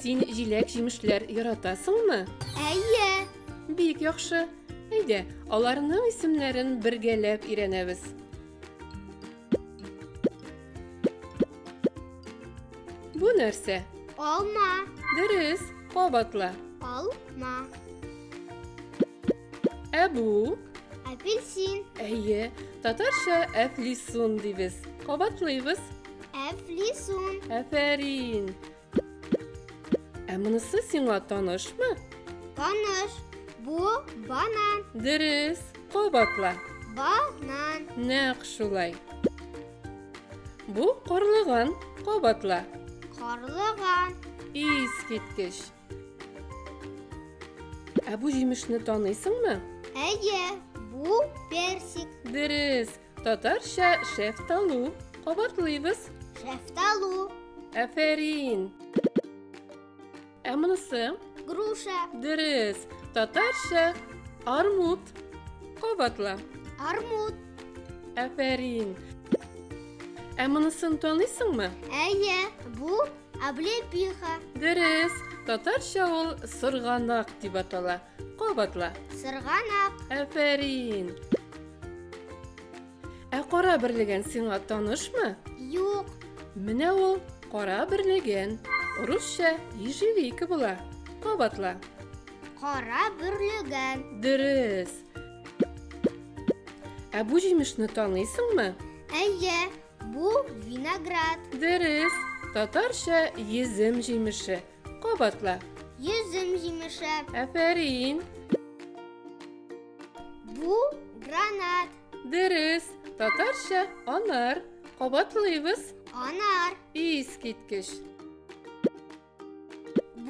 Син җиләк-җимешләр яратасыңмы? Әйе. Бик яхшы. Әйдә, аларның исемнәрен бергәләп өйрәнәбез. Бу нәрсә? Алма. Дөрес, кабатла. Алма. Ә бу? Апельсин. Әйе, татарча әфлисун дибез. Кабатлыйбыз. Әфлисун. Афәрин. Ә монысы сиңа танышмы? Таныш. Бу банан. Дөрес, кабатла. Банан. Нәкъ шулай. Бу карлыган, кабатла. Карлыган. Искиткеч. Ә бу җимешне таныйсыңмы? Әйе. Бу персик. Дөрес, татарча шәфталу. Кабатлыйбыз. Шәфталу. Афәрин. Ә монысы? Груша. Дөрес, татарча армут. Кабатла. Армут. Афәрин. Ә монысын таныйсыңмы? Әйе. Бу облепиха. Дөрес, татарча ул сырганак дип атала. Кабатла. Сырганак. Афәрин. Ә кара берлегән сиңа танышмы? Юк. Менә ул кара берлегән. Русча ежевика була. Кабатла. Кара бөрлегән. Дөрес. Ә бу җимешне таныйсыңмы? Әйе. Бу виноград. Дөрес, татарча йөзем җимеше. Кабатла. Йөзем җимеше. Афәрин. Бу гранат. Дөрес, татарча анар. Кабатлыйбыз. Анар. Искиткеч.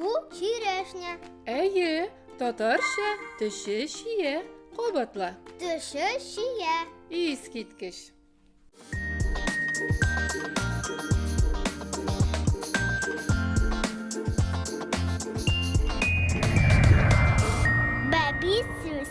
Бу черешня. Әйе, татарча төше чия. Кабатла. Төше чия. Искиткеч. Бәби сүз.